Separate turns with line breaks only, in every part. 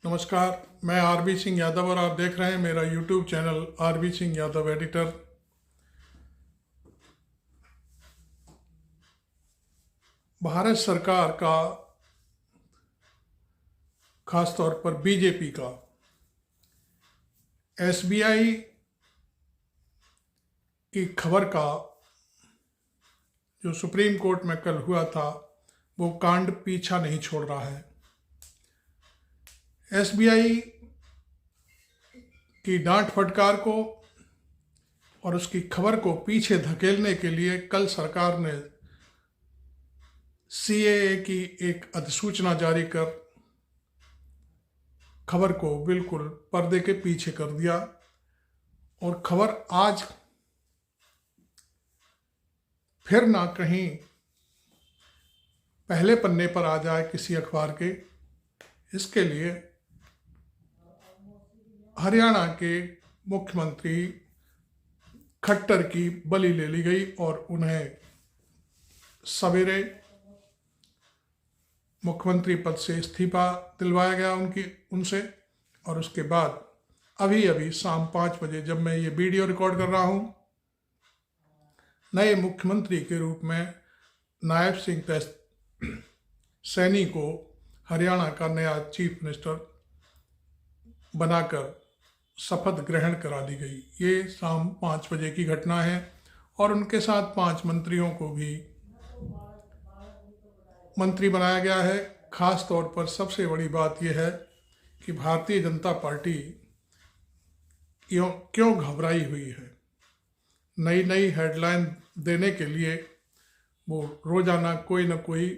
नमस्कार, मैं आरबी सिंह यादव और आप देख रहे हैं मेरा YouTube channel RB Singh Yadav editor. Bharat सरकार का, खास तौर पर बीजेपी का, एसबीआई की खबर का जो सुप्रीम कोर्ट में कल हुआ था वो कांड पीछा नहीं छोड़ रहा है। एसबीआई की डांट फटकार को और उसकी खबर को पीछे धकेलने के लिए कल सरकार ने सीएए की एक अधिसूचना जारी कर खबर को बिल्कुल पर्दे के पीछे कर दिया और खबर आज फिर ना कहीं पहले पन्ने पर आ जाए किसी अखबार के। इसके लिए हरियाणा के मुख्यमंत्री खट्टर की बलि ले ली गई और उन्हें सवेरे मुख्यमंत्री पद से इस्तीफा दिलवाया गया उनसे। और उसके बाद अभी शाम 5 बजे जब मैं ये वीडियो रिकॉर्ड कर रहा हूँ, नए मुख्यमंत्री के रूप में नायब सिंह सैनी को हरियाणा का नया चीफ मिनिस्टर बनाकर शपथ ग्रहण करा दी गई। ये शाम 5 बजे की घटना है और उनके साथ 5 मंत्रियों को भी मंत्री बनाया गया है। खास तौर पर सबसे बड़ी बात यह है कि भारतीय जनता पार्टी क्यों घबराई हुई है। नई नई हेडलाइन देने के लिए वो रोजाना कोई न कोई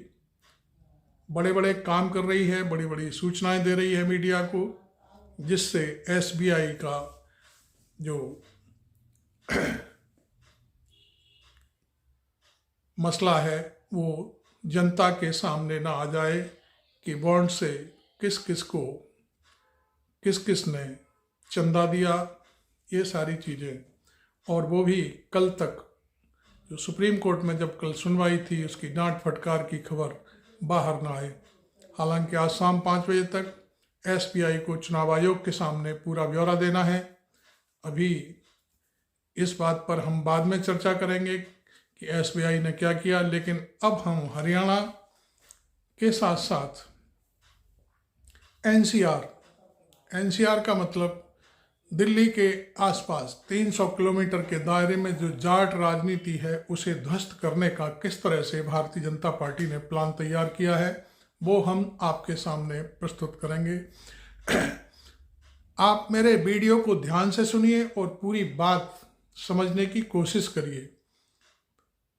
बड़े बड़े काम कर रही है, बड़ी बड़ी सूचनाएं दे रही है मीडिया को, जिससे एसबीआई का जो मसला है वो जनता के सामने ना आ जाए कि बॉन्ड से किस किस ने चंदा दिया, ये सारी चीज़ें। और वो भी कल तक जो सुप्रीम कोर्ट में जब कल सुनवाई थी उसकी डांट फटकार की खबर बाहर ना आए। हालांकि आज शाम 5 बजे तक एसबीआई को चुनाव आयोग के सामने पूरा ब्यौरा देना है। अभी इस बात पर हम बाद में चर्चा करेंगे कि एसबीआई ने क्या किया, लेकिन अब हम हरियाणा के साथ साथ एनसीआर का मतलब दिल्ली के आसपास 300 किलोमीटर के दायरे में जो जाट राजनीति है उसे ध्वस्त करने का किस तरह से भारतीय जनता पार्टी ने प्लान तैयार किया है वो हम आपके सामने प्रस्तुत करेंगे। आप मेरे वीडियो को ध्यान से सुनिए और पूरी बात समझने की कोशिश करिए।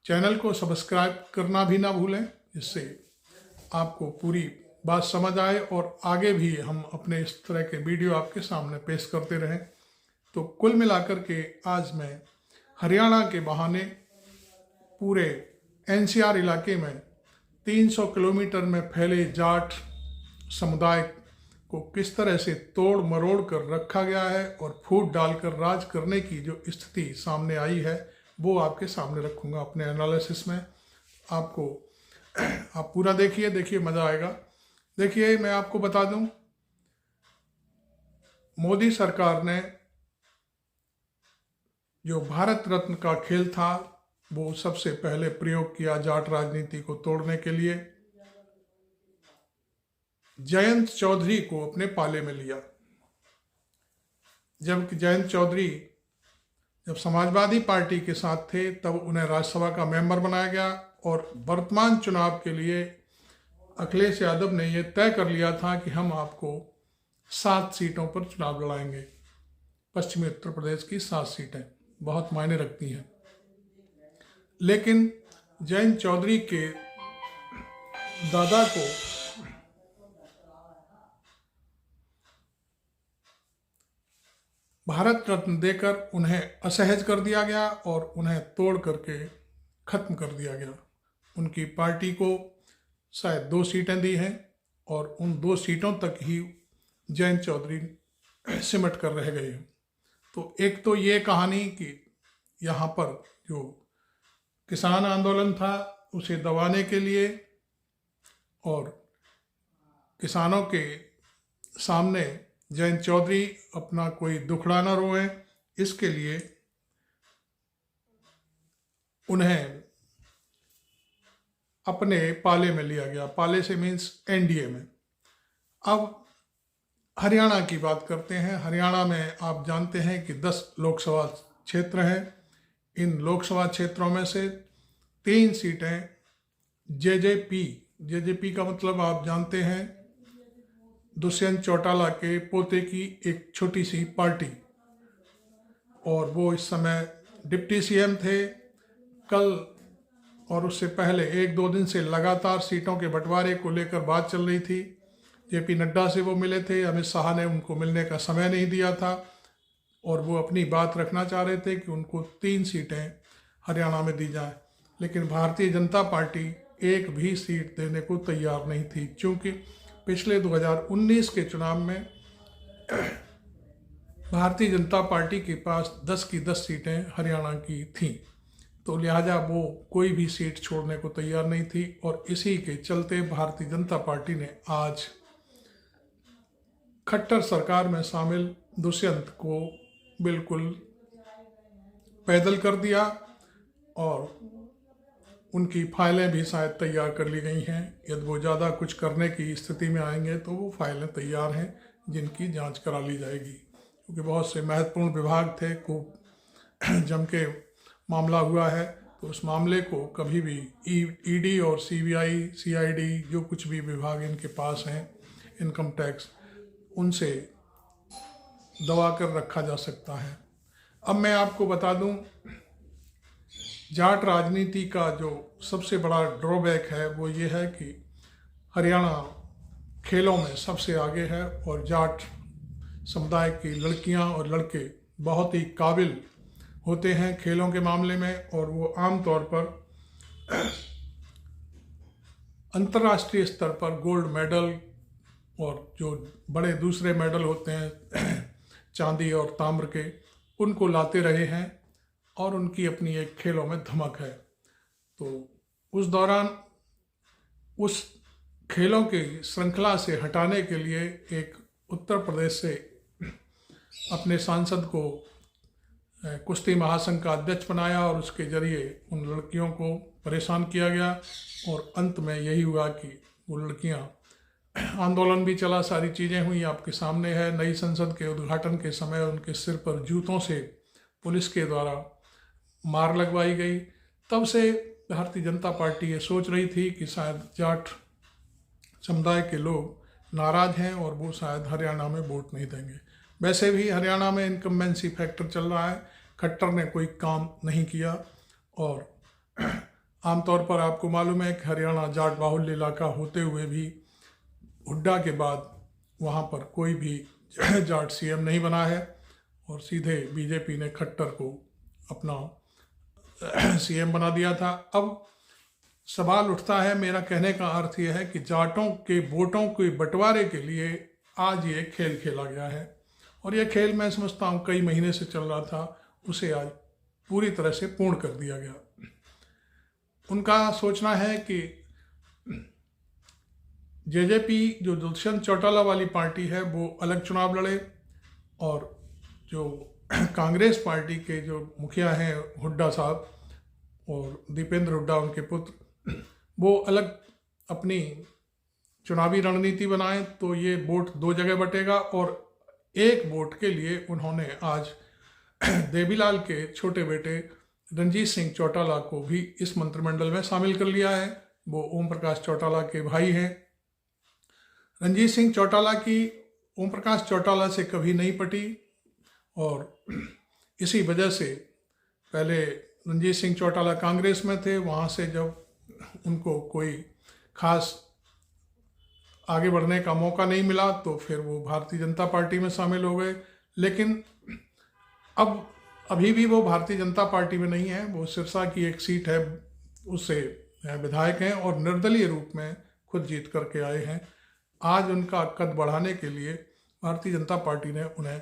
चैनल को सब्सक्राइब करना भी ना भूलें, जिससे आपको पूरी बात समझ आए और आगे भी हम अपने इस तरह के वीडियो आपके सामने पेश करते रहें। तो कुल मिलाकर के आज मैं हरियाणा के बहाने पूरे एनसीआर इलाके में 300 किलोमीटर में फैले जाट समुदाय को किस तरह से तोड़ मरोड़ कर रखा गया है और फूट डालकर राज करने की जो स्थिति सामने आई है वो आपके सामने रखूँगा अपने एनालिसिस में। आप पूरा देखिए, मज़ा आएगा। देखिए, मैं आपको बता दूं, मोदी सरकार ने जो भारत रत्न का खेल था वो सबसे पहले प्रयोग किया जाट राजनीति को तोड़ने के लिए। जयंत चौधरी को अपने पाले में लिया। जबकि जयंत चौधरी जब समाजवादी पार्टी के साथ थे तब उन्हें राज्यसभा का मेंबर बनाया गया और वर्तमान चुनाव के लिए अखिलेश यादव ने यह तय कर लिया था कि हम आपको 7 सीटों पर चुनाव लड़ाएंगे। पश्चिमी उत्तर प्रदेश की 7 सीटें बहुत मायने रखती हैं। लेकिन जयंत चौधरी के दादा को भारत रत्न देकर उन्हें असहज कर दिया गया और उन्हें तोड़ करके खत्म कर दिया गया। उनकी पार्टी को शायद 2 सीटें दी हैं और उन 2 सीटों तक ही जयंत चौधरी सिमट कर रह गए। तो एक तो ये कहानी कि यहाँ पर जो किसान आंदोलन था उसे दबाने के लिए और किसानों के सामने जयंत चौधरी अपना कोई दुखड़ा न रोए, इसके लिए उन्हें अपने पाले में लिया गया। पाले से मीन्स एनडीए में। अब हरियाणा की बात करते हैं। हरियाणा में आप जानते हैं कि 10 लोकसभा क्षेत्र हैं। इन लोकसभा क्षेत्रों में से 3 सीटें जेजेपी का मतलब आप जानते हैं, दुष्यंत चौटाला के पोते की एक छोटी सी पार्टी, और वो इस समय डिप्टी सीएम थे। कल और उससे पहले 1-2 दिन से लगातार सीटों के बंटवारे को लेकर बात चल रही थी। जेपी नड्डा से वो मिले थे, अमित शाह ने उनको मिलने का समय नहीं दिया था, और वो अपनी बात रखना चाह रहे थे कि उनको 3 सीटें हरियाणा में दी जाएं। लेकिन भारतीय जनता पार्टी एक भी सीट देने को तैयार नहीं थी, क्योंकि पिछले 2019 के चुनाव में भारतीय जनता पार्टी के पास 10 की 10 सीटें हरियाणा की थीं, तो लिहाजा वो कोई भी सीट छोड़ने को तैयार नहीं थी। और इसी के चलते भारतीय जनता पार्टी ने आज खट्टर सरकार में शामिल दुष्यंत को बिल्कुल पैदल कर दिया, और उनकी फाइलें भी शायद तैयार कर ली गई हैं। यदि वो ज़्यादा कुछ करने की स्थिति में आएंगे तो वो फाइलें तैयार हैं, जिनकी जांच करा ली जाएगी, क्योंकि बहुत से महत्वपूर्ण विभाग थे, खूब जम के मामला हुआ है। तो उस मामले को कभी भी ईडी और सीबीआई, सीआईडी, जो कुछ भी विभाग इनके पास हैं, इनकम टैक्स, उनसे दबा कर रखा जा सकता है। अब मैं आपको बता दूं, जाट राजनीति का जो सबसे बड़ा ड्रॉबैक है वो ये है कि हरियाणा खेलों में सबसे आगे है, और जाट समुदाय की लड़कियां और लड़के बहुत ही काबिल होते हैं खेलों के मामले में, और वो आमतौर पर अंतर्राष्ट्रीय स्तर पर गोल्ड मेडल और जो बड़े दूसरे मेडल होते हैं चांदी और ताम्र के, उनको लाते रहे हैं, और उनकी अपनी एक खेलों में धमक है। तो उस दौरान उस खेलों की श्रृंखला से हटाने के लिए एक उत्तर प्रदेश से अपने सांसद को कुश्ती महासंघ का अध्यक्ष बनाया, और उसके जरिए उन लड़कियों को परेशान किया गया, और अंत में यही हुआ कि वो लड़कियां, आंदोलन भी चला, सारी चीज़ें हुई, आपके सामने है। नई संसद के उद्घाटन के समय उनके सिर पर जूतों से पुलिस के द्वारा मार लगवाई गई। तब से भारतीय जनता पार्टी ये सोच रही थी कि शायद जाट समुदाय के लोग नाराज़ हैं और वो शायद हरियाणा में वोट नहीं देंगे। वैसे भी हरियाणा में इनकम्बेंसी फैक्टर चल रहा है, खट्टर ने कोई काम नहीं किया, और आमतौर पर आपको मालूम है कि हरियाणा जाट बाहुल्य इलाका होते हुए भी हुड्डा के बाद वहाँ पर कोई भी जाट सीएम नहीं बना है, और सीधे बीजेपी ने खट्टर को अपना सीएम बना दिया था। अब सवाल उठता है, मेरा कहने का अर्थ यह है कि जाटों के वोटों के बंटवारे के लिए आज ये खेल खेला गया है, और यह खेल मैं समझता हूँ कई महीने से चल रहा था, उसे आज पूरी तरह से पूर्ण कर दिया गया। उनका सोचना है कि जेजेपी जो दुष्यंत चौटाला वाली पार्टी है वो अलग चुनाव लड़े, और जो कांग्रेस पार्टी के जो मुखिया हैं हुड्डा साहब और दीपेंद्र हुड्डा उनके पुत्र, वो अलग अपनी चुनावी रणनीति बनाएं, तो ये वोट 2 जगह बटेगा। और एक वोट के लिए उन्होंने आज देवीलाल के छोटे बेटे रणजीत सिंह चौटाला को भी इस मंत्रिमंडल में शामिल कर लिया है। वो ओम प्रकाश चौटाला के भाई हैं। रणजीत सिंह चौटाला की ओम प्रकाश चौटाला से कभी नहीं पटी, और इसी वजह से पहले रणजीत सिंह चौटाला कांग्रेस में थे, वहाँ से जब उनको कोई खास आगे बढ़ने का मौका नहीं मिला तो फिर वो भारतीय जनता पार्टी में शामिल हो गए। लेकिन अब अभी भी वो भारतीय जनता पार्टी में नहीं है, वो सिरसा की एक सीट है, उससे विधायक हैं और निर्दलीय रूप में खुद जीत करके आए हैं। आज उनका कद बढ़ाने के लिए भारतीय जनता पार्टी ने उन्हें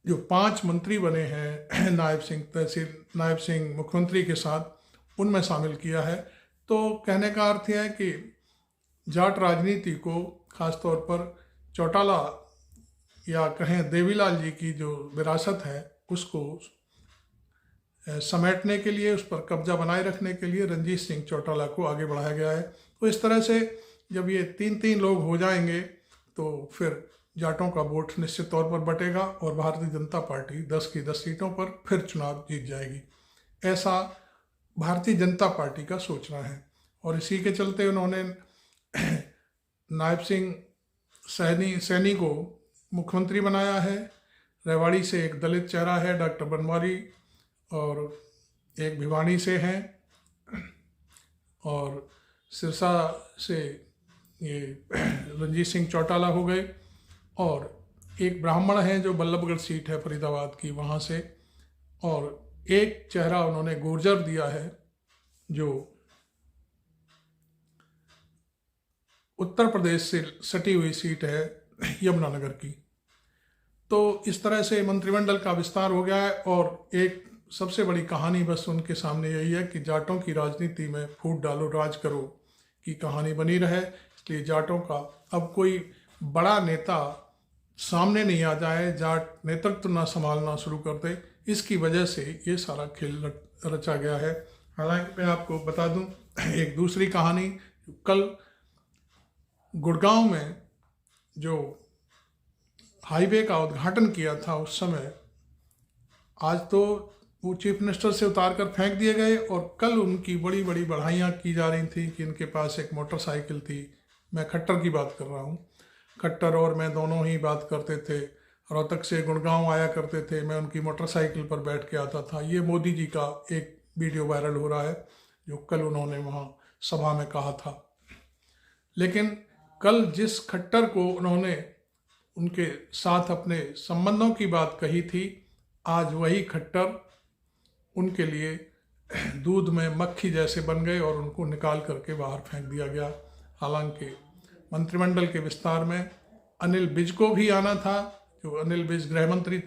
जो 5 मंत्री बने हैं नायब सिंह मुख्यमंत्री के साथ, उनमें शामिल किया है। तो कहने का अर्थ है कि जाट राजनीति को खासतौर पर चौटाला या कहें देवीलाल जी की जो विरासत है उसको समेटने के लिए, उस पर कब्जा बनाए रखने के लिए रणजीत सिंह चौटाला को आगे बढ़ाया गया है। तो इस तरह से जब ये 3-3 लोग हो जाएंगे तो फिर जाटों का वोट निश्चित तौर पर बटेगा और भारतीय जनता पार्टी 10 की 10 सीटों पर फिर चुनाव जीत जाएगी, ऐसा भारतीय जनता पार्टी का सोचना है। और इसी के चलते उन्होंने नायब सिंह सैनी को मुख्यमंत्री बनाया है। रेवाड़ी से एक दलित चेहरा है डॉक्टर बनवारी, और एक भिवानी से हैं, और सिरसा से ये रणजीत सिंह चौटाला हो गए, और एक ब्राह्मण हैं जो बल्लभगढ़ सीट है फरीदाबाद की, वहाँ से, और एक चेहरा उन्होंने गुर्जर दिया है जो उत्तर प्रदेश से सटी हुई सीट है यमुनानगर की। तो इस तरह से मंत्रिमंडल का विस्तार हो गया है। और एक सबसे बड़ी कहानी बस उनके सामने यही है कि जाटों की राजनीति में फूट डालो राज करो की कहानी बनी रहे। इसलिए जाटों का अब कोई बड़ा नेता सामने नहीं आ जाए, जाट नेतृत्व ना संभालना शुरू कर दे, इसकी वजह से ये सारा खेल रचा गया है। हालांकि मैं आपको बता दूं एक दूसरी कहानी, कल गुड़गांव में जो हाईवे का उद्घाटन किया था उस समय, आज तो वो चीफ मिनिस्टर से उतार कर फेंक दिए गए, और कल उनकी बड़ी बड़ी बढ़ाइयाँ की जा रही थी कि उनके पास एक मोटरसाइकिल थी। मैं खट्टर की बात कर रहा हूँ। खट्टर और मैं दोनों ही बात करते थे, रोहतक से गुड़गांव आया करते थे, मैं उनकी मोटरसाइकिल पर बैठ के आता था। ये मोदी जी का एक वीडियो वायरल हो रहा है जो कल उन्होंने वहाँ सभा में कहा था। लेकिन कल जिस खट्टर को उन्होंने उनके साथ अपने संबंधों की बात कही थी, आज वही खट्टर उनके लिए दूध में मक्खी जैसे बन गए और उनको निकाल करके बाहर फेंक दिया गया। हालांकि मंत्रिमंडल के विस्तार में अनिल विज को भी आना था, जो अनिल विज गृह मंत्री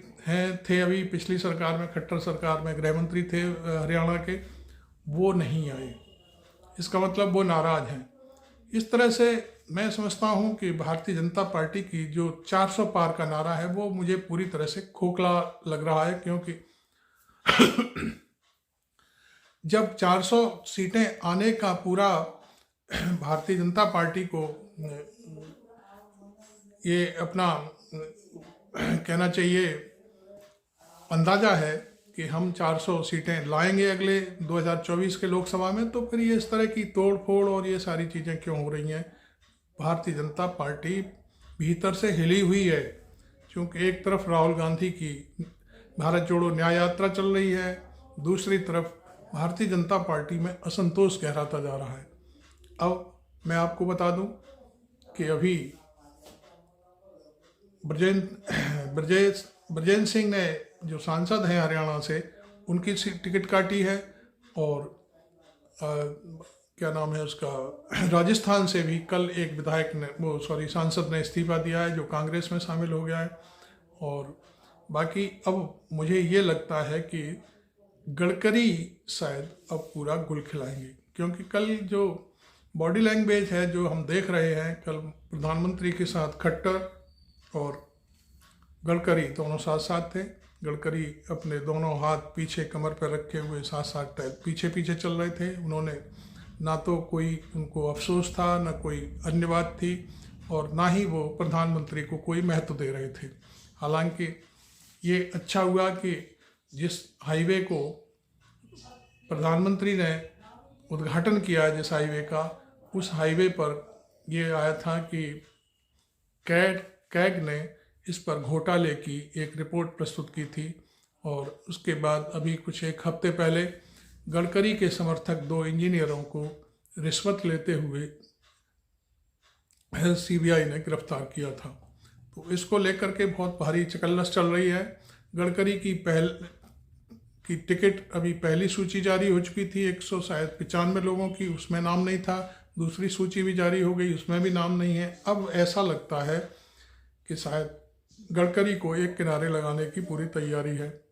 थे अभी पिछली सरकार में, खट्टर सरकार में गृह मंत्री थे हरियाणा के, वो नहीं आए। इसका मतलब वो नाराज हैं। इस तरह से मैं समझता हूँ कि भारतीय जनता पार्टी की जो 400 पार का नारा है वो मुझे पूरी तरह से खोखला लग रहा है, क्योंकि जब 400 सीटें आने का पूरा भारतीय जनता पार्टी को ये अपना कहना चाहिए अंदाजा है कि हम 400 सीटें लाएंगे अगले 2024 के लोकसभा में, तो फिर ये इस तरह की तोड़ फोड़ और ये सारी चीज़ें क्यों हो रही हैं। भारतीय जनता पार्टी भीतर से हिली हुई है, क्योंकि एक तरफ राहुल गांधी की भारत जोड़ो न्याय यात्रा चल रही है, दूसरी तरफ भारतीय जनता पार्टी में असंतोष गहराता जा रहा है। अब मैं आपको बता दूं कि अभी ब्रजेंद्र सिंह ने जो सांसद हैं हरियाणा से, उनकी टिकट काटी है, और क्या नाम है उसका, राजस्थान से भी कल एक विधायक ने सांसद ने इस्तीफा दिया है जो कांग्रेस में शामिल हो गया है। और बाकी अब मुझे ये लगता है कि गडकरी शायद अब पूरा गुल खिलाएंगे, क्योंकि कल जो बॉडी लैंग्वेज है जो हम देख रहे हैं, कल प्रधानमंत्री के साथ खट्टर और गडकरी दोनों साथ साथ थे। गडकरी अपने दोनों हाथ पीछे कमर पर रखे हुए साथ साथ पीछे पीछे चल रहे थे। उन्होंने ना तो कोई उनको अफसोस था, ना कोई अन्य बात थी, और ना ही वो प्रधानमंत्री को कोई महत्व दे रहे थे। हालांकि ये अच्छा हुआ कि जिस हाईवे को प्रधानमंत्री ने उद्घाटन किया, जिस हाईवे का, उस हाईवे पर ये आया था कि कैग ने इस पर घोटाले की एक रिपोर्ट प्रस्तुत की थी, और उसके बाद अभी कुछ एक हफ्ते पहले गडकरी के समर्थक 2 इंजीनियरों को रिश्वत लेते हुए सीबीआई ने गिरफ्तार किया था। तो इसको लेकर के बहुत भारी चकल्लस चल रही है। गडकरी की टिकट अभी पहली सूची जारी हो चुकी थी 195 लोगों की, उसमें नाम नहीं था। दूसरी सूची भी जारी हो गई, उसमें भी नाम नहीं है। अब ऐसा लगता है कि शायद गडकरी को एक किनारे लगाने की पूरी तैयारी है।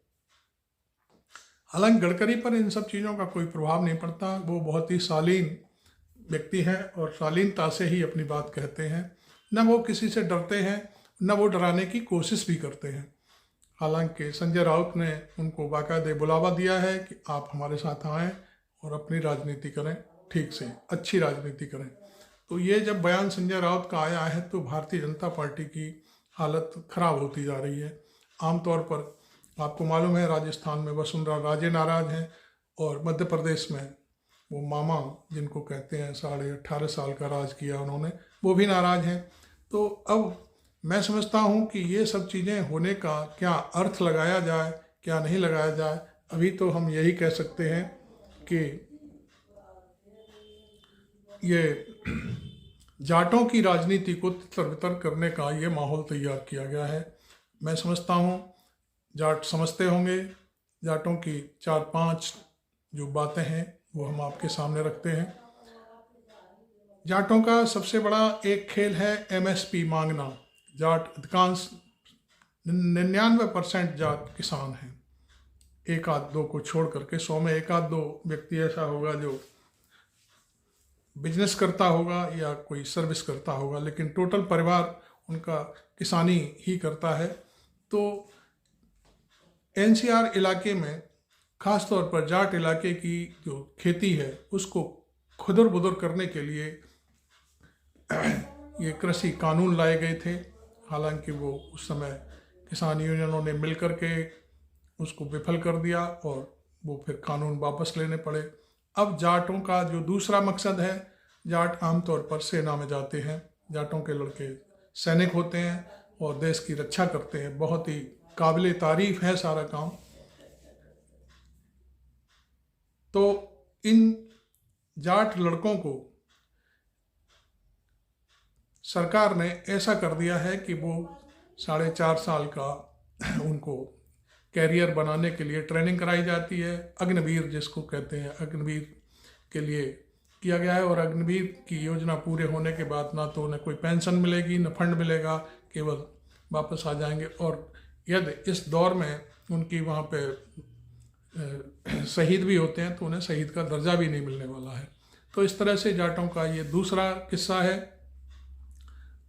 हालांकि गडकरी पर इन सब चीज़ों का कोई प्रभाव नहीं पड़ता। वो बहुत ही शालीन व्यक्ति हैं और शालीनता से ही अपनी बात कहते हैं, न वो किसी से डरते हैं न वो डराने की कोशिश भी करते हैं। हालांकि संजय राउत ने उनको बाकायदे बुलावा दिया है कि आप हमारे साथ आएँ और अपनी राजनीति करें, ठीक से अच्छी राजनीति करें। तो ये जब बयान संजय राउत का आया है तो भारतीय जनता पार्टी की हालत खराब होती जा रही है। आमतौर पर आपको मालूम है राजस्थान में वसुंधरा राजे नाराज हैं और मध्य प्रदेश में वो मामा जिनको कहते हैं 18.5 साल का राज किया उन्होंने, वो भी नाराज हैं। तो अब मैं समझता हूँ कि ये सब चीज़ें होने का क्या अर्थ लगाया जाए, क्या नहीं लगाया जाए। अभी तो हम यही कह सकते हैं कि ये जाटों की राजनीति को तितर-बितर करने का ये माहौल तैयार किया गया है। मैं समझता हूँ जाट समझते होंगे। जाटों की 4-5 जो बातें हैं वो हम आपके सामने रखते हैं। जाटों का सबसे बड़ा एक खेल है MSP मांगना। जाट अधिकांश 99% जाट किसान हैं, एक आध दो को छोड़ करके 100 में एक आध दो व्यक्ति ऐसा होगा जो बिजनेस करता होगा या कोई सर्विस करता होगा, लेकिन टोटल परिवार उनका किसानी ही करता है। तो NCR इलाके में ख़ास तौर पर जाट इलाके की जो खेती है उसको खुदर बुदर करने के लिए ये कृषि कानून लाए गए थे। हालांकि वो उस समय किसान यूनियनों ने मिलकर के उसको विफल कर दिया और वो फिर कानून वापस लेने पड़े। अब जाटों का जो दूसरा मकसद है, जाट आमतौर पर सेना में जाते हैं। जाटों के लड़के सैनिक होते हैं और देश की रक्षा करते हैं। बहुत ही काबिले तारीफ है सारा काम। तो इन जाट लड़कों को सरकार ने ऐसा कर दिया है कि वो 4.5 साल का उनको कैरियर बनाने के लिए ट्रेनिंग कराई जाती है। अग्निवीर जिसको कहते हैं, अग्निवीर के लिए किया गया है। और अग्निवीर की योजना पूरे होने के बाद ना तो उन्हें कोई पेंशन मिलेगी, न फंड मिलेगा, केवल वापस आ जाएंगे। और यदि इस दौर में उनकी वहाँ पे शहीद भी होते हैं तो उन्हें शहीद का दर्जा भी नहीं मिलने वाला है। तो इस तरह से जाटों का ये दूसरा किस्सा है।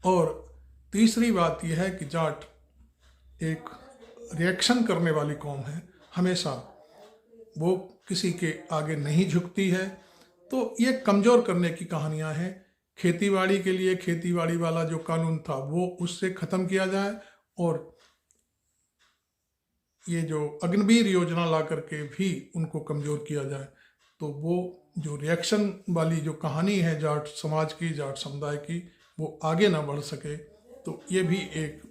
और तीसरी बात यह है कि जाट एक रिएक्शन करने वाली कौम है, हमेशा वो किसी के आगे नहीं झुकती है। तो ये कमज़ोर करने की कहानियां हैं। खेतीबाड़ी के लिए खेतीबाड़ी वाला जो कानून था वो उससे ख़त्म किया जाए और ये जो अग्निवीर योजना ला करके भी उनको कमज़ोर किया जाए। तो वो जो रिएक्शन वाली जो कहानी है जाट समाज की, जाट समुदाय की, वो आगे ना बढ़ सके। तो ये भी एक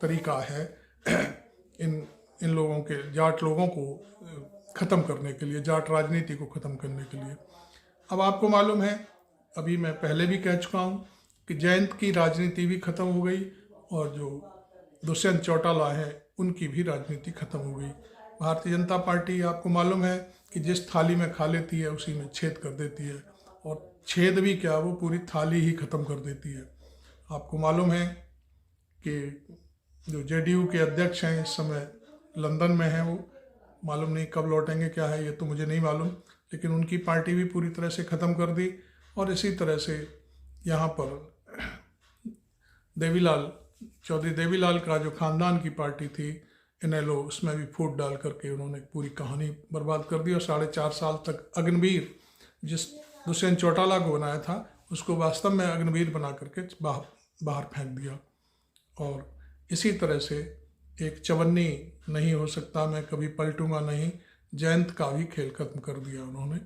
तरीका है इन लोगों के, जाट लोगों को ख़त्म करने के लिए, जाट राजनीति को ख़त्म करने के लिए। अब आपको मालूम है, अभी मैं पहले भी कह चुका हूँ कि जयंत की राजनीति भी ख़त्म हो गई और जो दुष्यंत चौटाला है उनकी भी राजनीति ख़त्म हो गई। भारतीय जनता पार्टी आपको मालूम है कि जिस थाली में खा लेती है उसी में छेद कर देती है, और छेद भी क्या, वो पूरी थाली ही ख़त्म कर देती है। आपको मालूम है कि जो JDU के अध्यक्ष हैं इस समय लंदन में हैं, वो मालूम नहीं कब लौटेंगे, क्या है ये तो मुझे नहीं मालूम, लेकिन उनकी पार्टी भी पूरी तरह से ख़त्म कर दी। और इसी तरह से यहाँ पर चौधरी देवीलाल का जो ख़ानदान की पार्टी थी इनेलो, उसमें भी फूट डाल करके उन्होंने पूरी कहानी बर्बाद कर दी। और 4.5 साल तक अग्निवीर जिस दुष्यंत चौटाला को बनाया था उसको वास्तव में अग्निवीर बना करके बाहर फेंक दिया। और इसी तरह से एक चवन्नी नहीं हो सकता, मैं कभी पलटूंगा नहीं, जयंत का भी खेल खत्म कर दिया उन्होंने।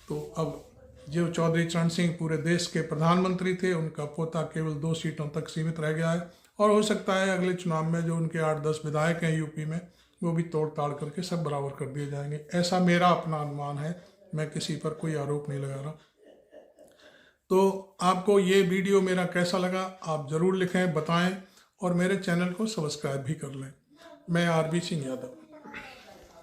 तो अब जो चौधरी चरण सिंह पूरे देश के प्रधानमंत्री थे, उनका पोता केवल 2 सीटों तक सीमित रह गया है। और हो सकता है अगले चुनाव में जो उनके 8-10 विधायक हैं यूपी में, वो भी तोड़ ताड़ करके सब बराबर कर दिए जाएंगे। ऐसा मेरा अपना अनुमान है, मैं किसी पर कोई आरोप नहीं लगा रहा। तो आपको ये वीडियो मेरा कैसा लगा आप ज़रूर लिखें, बताएं और मेरे चैनल को सब्सक्राइब भी कर लें। मैं RB सिंह यादव।